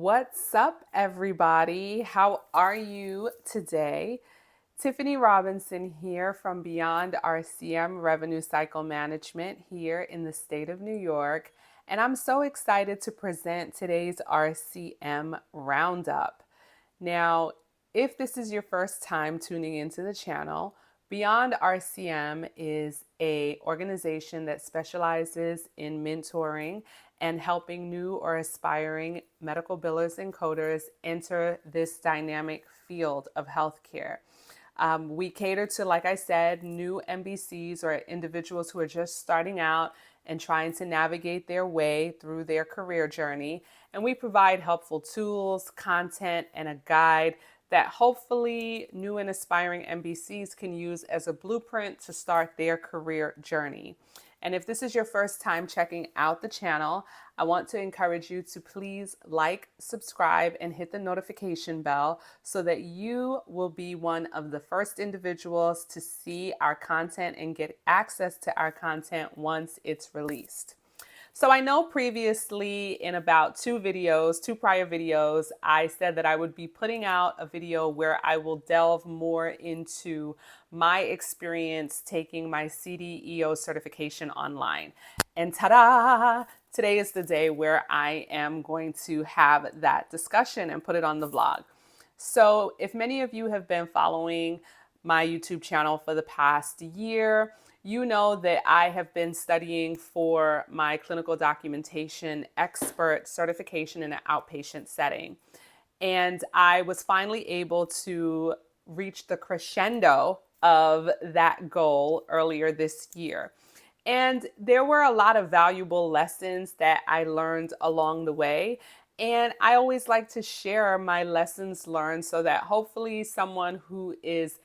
What's up, everybody? How are you today? Tiffany Robinson here from Beyond RCM Revenue Cycle Management here in the state of New York. And I'm so excited to present today's RCM Roundup. Now, if this is your first time tuning into the channel, Beyond RCM is a organization that specializes in mentoring and helping new or aspiring medical billers and coders enter this dynamic field of healthcare. We cater to, like I said, new MBCs or individuals who are just starting out and trying to navigate their way through their career journey. And we provide helpful tools, content, and a guide that hopefully new and aspiring MBCs can use as a blueprint to start their career journey. And if this is your first time checking out the channel, I want to encourage you to please like, subscribe, and hit the notification bell so that you will be one of the first individuals to see our content and get access to our content once it's released. So I know previously in about two prior videos, I said that I would be putting out a video where I will delve more into my experience taking my CDEO certification online. And ta-da! Today is the day where I am going to have that discussion and put it on the blog. So if many of you have been following my YouTube channel for the past year, you know that I have been studying for my clinical documentation expert certification in an outpatient setting. And I was finally able to reach the crescendo of that goal earlier this year. And there were a lot of valuable lessons that I learned along the way. And I always like to share my lessons learned so that hopefully someone who is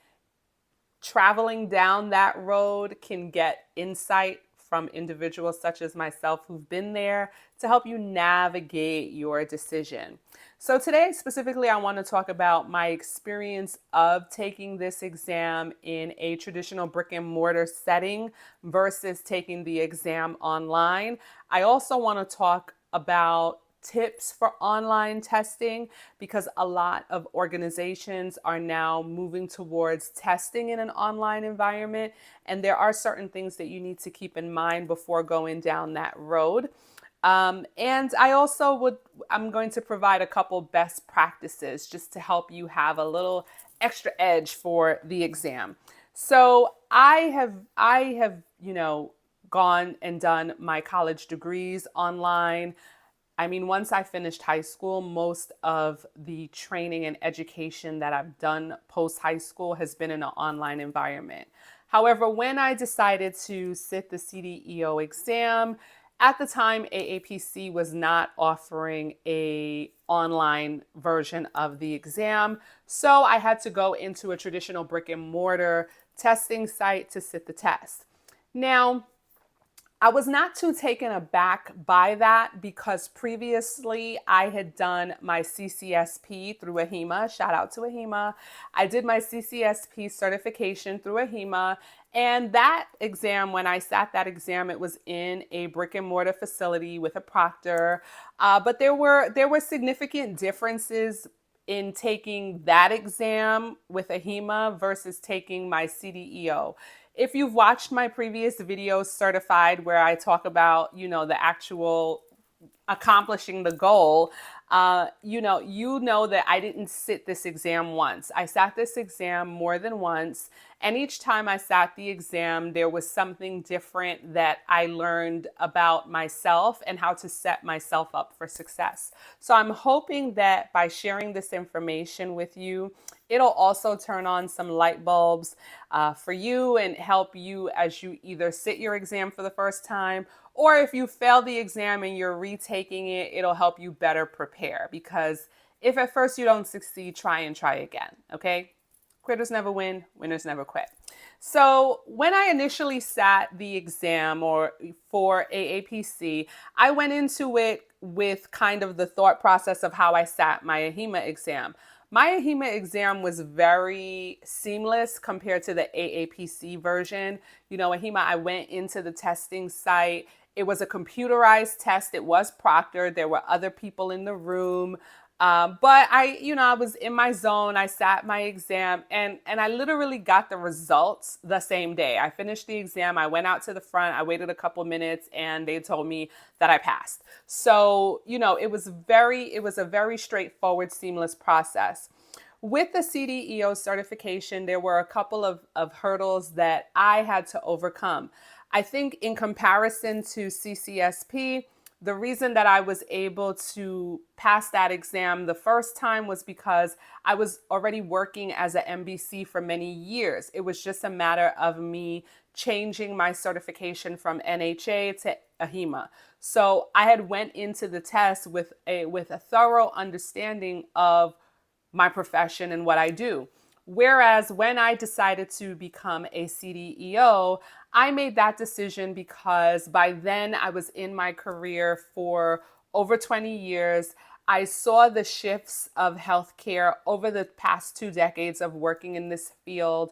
traveling down that road can get insight from individuals such as myself who've been there to help you navigate your decision. So today specifically, I want to talk about my experience of taking this exam in a traditional brick and mortar setting versus taking the exam online. I also want to talk about tips for online testing because a lot of organizations are now moving towards testing in an online environment, and there are certain things that you need to keep in mind before going down that road. And I'm going to provide a couple best practices just to help you have a little extra edge for the exam. So I have, gone and done my college degrees online. I mean, once I finished high school, most of the training and education that I've done post high school has been in an online environment. However, when I decided to sit the CDEO exam, at the time, AAPC was not offering an online version of the exam. So I had to go into a traditional brick and mortar testing site to sit the test. Now, I was not too taken aback by that because previously I had done my CCSP through AHIMA. Shout out to AHIMA. I did my CCSP certification through AHIMA. And that exam, when I sat that exam, it was in a brick and mortar facility with a proctor. But there were significant differences in taking that exam with AHIMA versus taking my CDEO. If you've watched my previous videos certified where I talk about, the actual accomplishing the goal, you know that I didn't sit this exam once. I sat this exam more than once. And each time I sat the exam, there was something different that I learned about myself and how to set myself up for success. So I'm hoping that by sharing this information with you, it'll also turn on some light bulbs for you and help you as you either sit your exam for the first time, or if you fail the exam and you're retaking it, it'll help you better prepare. Because if at first you don't succeed, try again, okay? Quitters never win, winners never quit. So when I initially sat the exam for AAPC, I went into it with kind of the thought process of how I sat my AHIMA exam. My AHIMA exam was very seamless compared to the AAPC version. AHIMA, I went into the testing site. It was a computerized test. It was proctored. There were other people in the room. But I was in my zone. I sat my exam, and I literally got the results the same day. I finished the exam. I went out to the front. I waited a couple minutes, and they told me that I passed. So, it was a very straightforward, seamless process. With the CDEO certification, there were a couple of hurdles that I had to overcome. I think in comparison to CCSP, the reason that I was able to pass that exam the first time was because I was already working as an MBC for many years. It was just a matter of me changing my certification from NHA to AHIMA. So I had went into the test with a thorough understanding of my profession and what I do. Whereas when I decided to become a CDEO, I made that decision because by then I was in my career for over 20 years. I saw the shifts of healthcare over the past 2 decades of working in this field,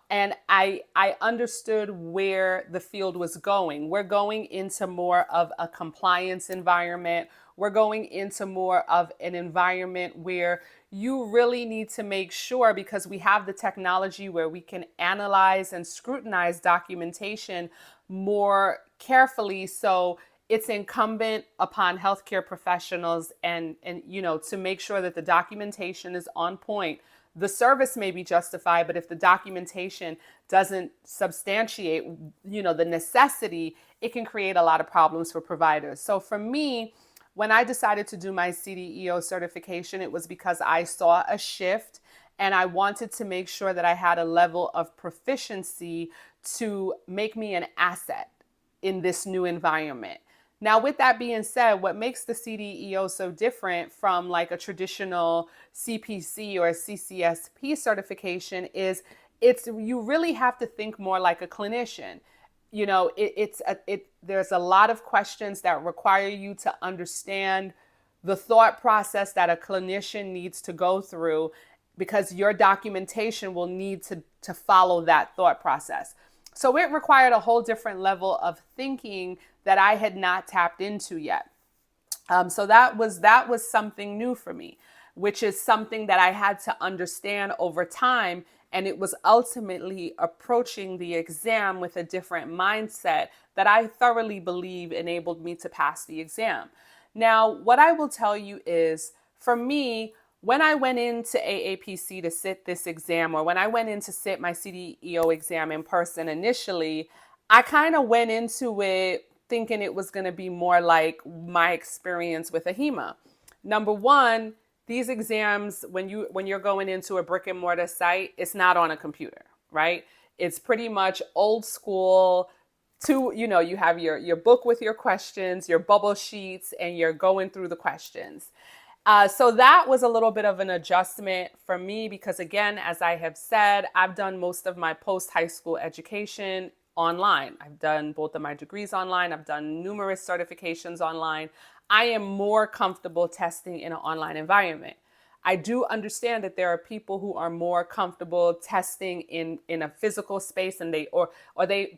and I understood where the field was going. We're going into more of a compliance environment. We're going into more of an environment where you really need to make sure, because we have the technology where we can analyze and scrutinize documentation more carefully. So it's incumbent upon healthcare professionals and to make sure that the documentation is on point. The service may be justified, but if the documentation doesn't substantiate the necessity, it can create a lot of problems for providers. So for me, when I decided to do my CDEO certification, it was because I saw a shift and I wanted to make sure that I had a level of proficiency to make me an asset in this new environment. Now, with that being said, what makes the CDEO so different from like a traditional CPC or CCSP certification is you really have to think more like a clinician. There's a lot of questions that require you to understand the thought process that a clinician needs to go through, because your documentation will need to follow that thought process. So it required a whole different level of thinking that I had not tapped into yet. So that was something new for me, which is something that I had to understand over time. And it was ultimately approaching the exam with a different mindset that I thoroughly believe enabled me to pass the exam. Now, what I will tell you is, for me, when I went into AAPC to sit this exam, or when I went in to sit my CDEO exam in person initially, I kind of went into it thinking it was going to be more like my experience with AHIMA. Number one, these exams, when you're going into a brick and mortar site, it's not on a computer, right? It's pretty much old school. You have your book with your questions, your bubble sheets, and you're going through the questions. So that was a little bit of an adjustment for me because, again, as I have said, I've done most of my post-high school education online. I've done both of my degrees online. I've done numerous certifications online. I am more comfortable testing in an online environment. I do understand that there are people who are more comfortable testing in a physical space, and they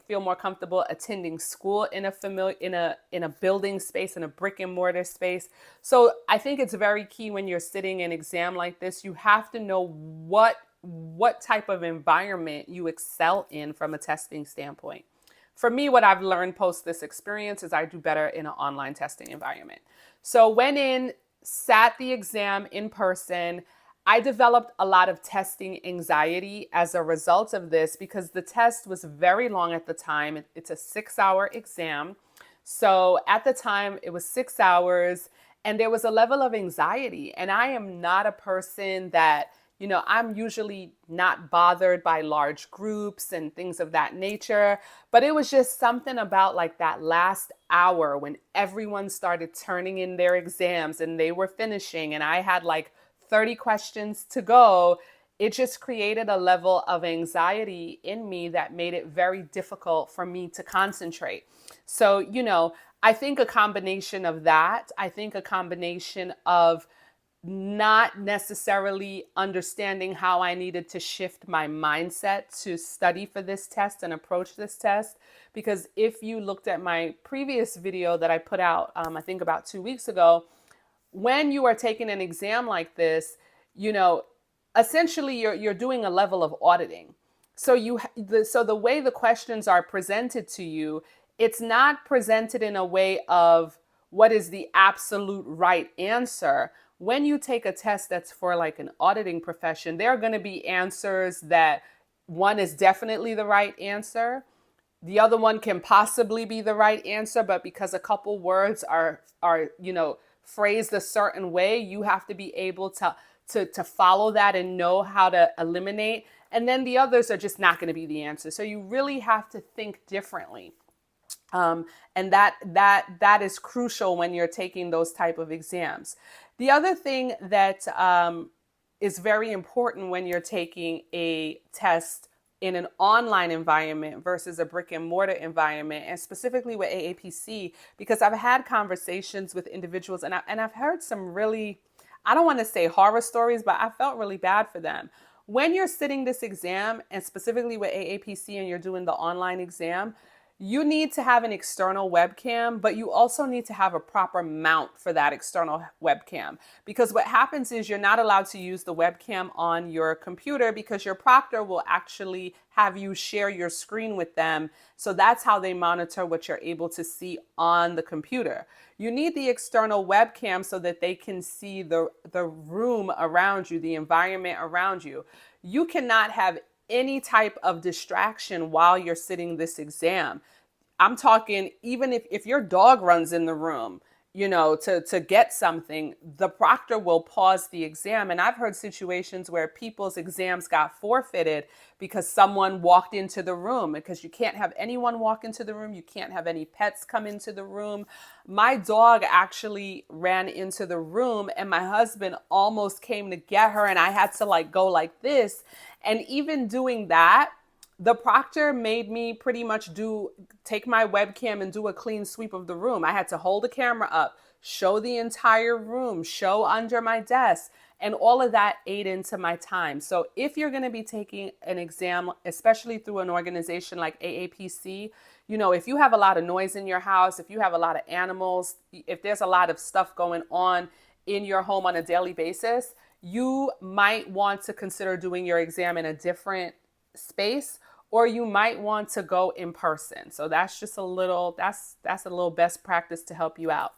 feel more comfortable attending school in a building space, in a brick and mortar space. So I think it's very key when you're sitting an exam like this, you have to know what type of environment you excel in from a testing standpoint. For me, what I've learned post this experience is I do better in an online testing environment. So went in, sat the exam in person. I developed a lot of testing anxiety as a result of this because the test was very long at the time. It's a 6-hour exam. So at the time, it was 6 hours, and there was a level of anxiety. And I am not a person that, I'm usually not bothered by large groups and things of that nature. But it was just something about like that last hour when everyone started turning in their exams and they were finishing, and I had like 30 questions to go. It just created a level of anxiety in me that made it very difficult for me to concentrate. So, I think a combination of that, I think a combination of not necessarily understanding how I needed to shift my mindset to study for this test and approach this test. Because if you looked at my previous video that I put out, I think about 2 weeks ago, when you are taking an exam like this, you know, essentially you're doing a level of auditing. So so the way the questions are presented to you, it's not presented in a way of what is the absolute right answer. When you take a test that's for like an auditing profession, there are going to be answers that one is definitely the right answer, the other one can possibly be the right answer, but because a couple words are phrased a certain way, you have to be able to follow that and know how to eliminate. And then the others are just not going to be the answer. So you really have to think differently. And that is crucial when you're taking those type of exams. The other thing that is very important when you're taking a test in an online environment versus a brick and mortar environment, and specifically with AAPC, because I've had conversations with individuals and I've heard some really, I don't want to say horror stories, but I felt really bad for them. When you're sitting this exam, and specifically with AAPC and you're doing the online exam, you need to have an external webcam, but you also need to have a proper mount for that external webcam. Because what happens is you're not allowed to use the webcam on your computer because your proctor will actually have you share your screen with them. So that's how they monitor what you're able to see on the computer. You need the external webcam so that they can see the room around you, the environment around you. You cannot have any type of distraction while you're sitting this exam. I'm talking even if your dog runs in the room, to get something, the proctor will pause the exam. And I've heard situations where people's exams got forfeited because someone walked into the room, because you can't have anyone walk into the room. You can't have any pets come into the room. My dog actually ran into the room and my husband almost came to get her and I had to like go like this. And even doing that, the proctor made me pretty much take my webcam and do a clean sweep of the room. I had to hold the camera up, show the entire room, show under my desk, and all of that ate into my time. So if you're going to be taking an exam, especially through an organization like AAPC, if you have a lot of noise in your house, if you have a lot of animals, if there's a lot of stuff going on in your home on a daily basis, you might want to consider doing your exam in a different space, or you might want to go in person. So that's just that's a little best practice to help you out.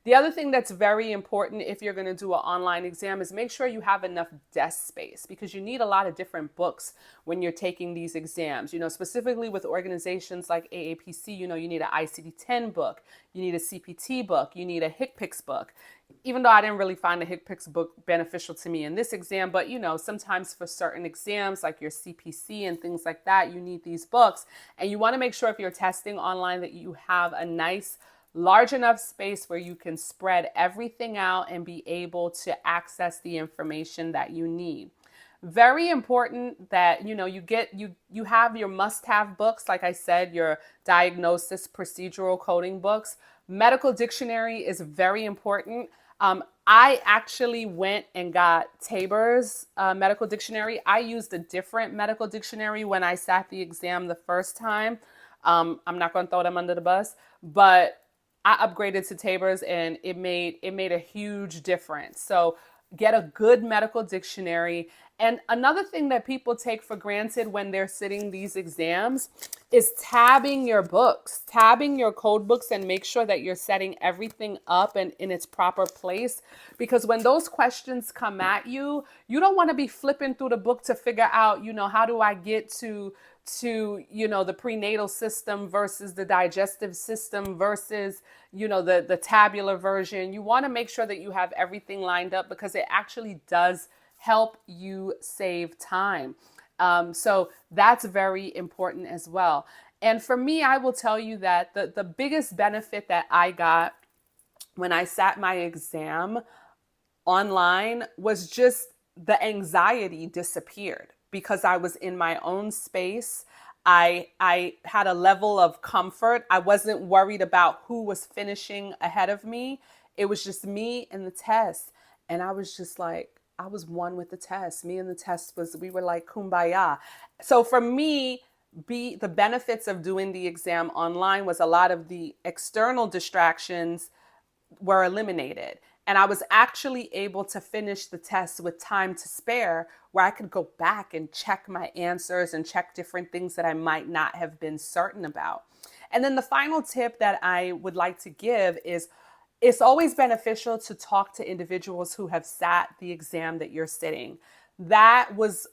The other thing that's very important if you're going to do an online exam is make sure you have enough desk space, because you need a lot of different books when you're taking these exams. Specifically with organizations like AAPC, you need an ICD-10 book, you need a CPT book, you need a HCPCS book. Even though I didn't really find the HCPCS book beneficial to me in this exam, but sometimes for certain exams like your CPC and things like that, you need these books. And you want to make sure if you're testing online that you have a nice large enough space where you can spread everything out and be able to access the information that you need. Very important that you have your must-have books, like I said, your diagnosis procedural coding books. Medical dictionary is very important. I actually went and got Tabor's medical dictionary. I used a different medical dictionary when I sat the exam the first time. I'm not going to throw them under the bus, but I upgraded to Tabor's and it made a huge difference. So get a good medical dictionary. And another thing that people take for granted when they're sitting these exams is tabbing your books, tabbing your code books, and make sure that you're setting everything up and in its proper place. Because when those questions come at you, you don't want to be flipping through the book to figure out, how do I get to the prenatal system versus the digestive system versus the tabular version. You want to make sure that you have everything lined up, because it actually does help you save time. So that's very important as well. And for me, I will tell you that the biggest benefit that I got when I sat my exam online was just the anxiety disappeared, because I was in my own space. I had a level of comfort. I wasn't worried about who was finishing ahead of me. It was just me and the test. And I was just like, I was one with the test. Me and the test we were like kumbaya. So for me, the benefits of doing the exam online was a lot of the external distractions were eliminated. And I was actually able to finish the test with time to spare, where I could go back and check my answers and check different things that I might not have been certain about. And then the final tip that I would like to give is it's always beneficial to talk to individuals who have sat the exam that you're sitting. That was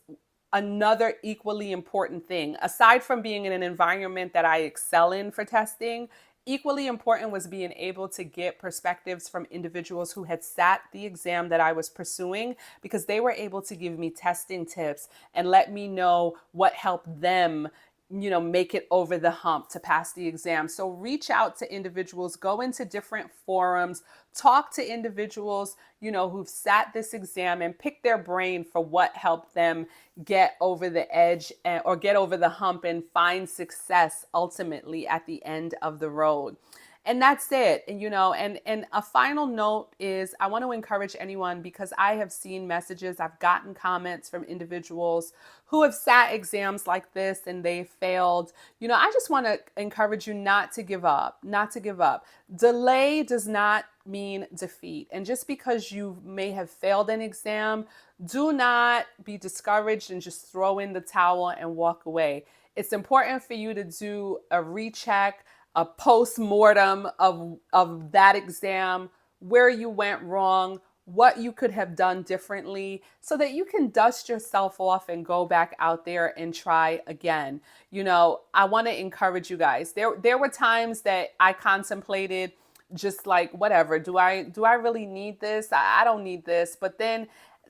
another equally important thing. Aside from being in an environment that I excel in for testing, equally important was being able to get perspectives from individuals who had sat the exam that I was pursuing, because they were able to give me testing tips and let me know what helped them, make it over the hump to pass the exam. So reach out to individuals, go into different forums, talk to individuals, who've sat this exam, and pick their brain for what helped them get over the edge or get over the hump and find success ultimately at the end of the road. And that's it. And a final note is I want to encourage anyone, because I have seen messages, I've gotten comments from individuals who have sat exams like this and they failed. I just want to encourage you not to give up, not to give up. Delay does not mean defeat. And just because you may have failed an exam, do not be discouraged and just throw in the towel and walk away. It's important for you to do a recheck, a post-mortem of that exam, where you went wrong, what you could have done differently, so that you can dust yourself off and go back out there and try again. I want to encourage you guys. There were times that I contemplated just like, whatever, do I really need this? I don't need this. But then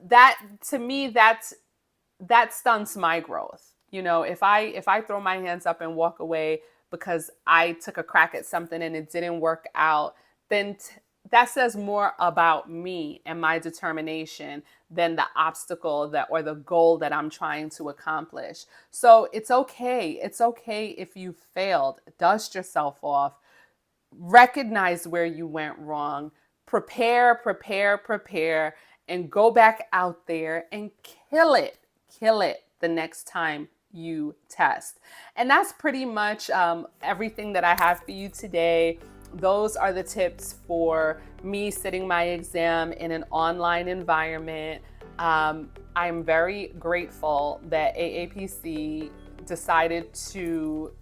that, to me, that stunts my growth. If I throw my hands up and walk away because I took a crack at something and it didn't work out, then that says more about me and my determination than the obstacle or the goal that I'm trying to accomplish. So it's okay. It's okay if you failed. Dust yourself off. Recognize where you went wrong. Prepare, and go back out there and kill it the next time you test. And that's pretty much everything that I have for you today. Those are the tips for me sitting my exam in an online environment. I'm very grateful that AAPC decided to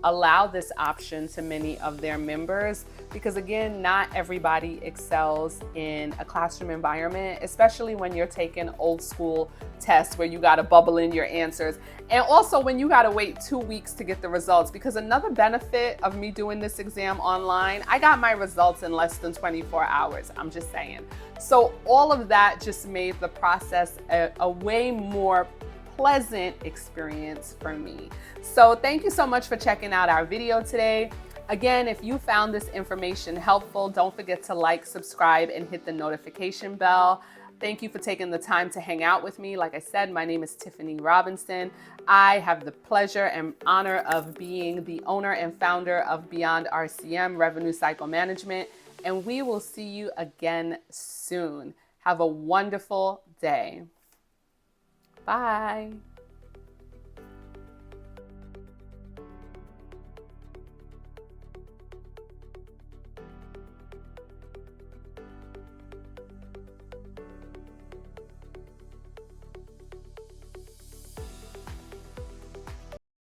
allow this option to many of their members, because again, not everybody excels in a classroom environment, especially when you're taking old school tests where you got to bubble in your answers, and also when you got to wait 2 weeks to get the results. Because another benefit of me doing this exam online, I got my results in less than 24 hours. I'm just saying. So all of that just made the process a way more pleasant experience for me. So thank you so much for checking out our video today. Again, if you found this information helpful, don't forget to like, subscribe, and hit the notification bell. Thank you for taking the time to hang out with me. Like I said, my name is Tiffany Robinson. I have the pleasure and honor of being the owner and founder of Beyond RCM Revenue Cycle Management, and we will see you again soon. Have a wonderful day. Bye.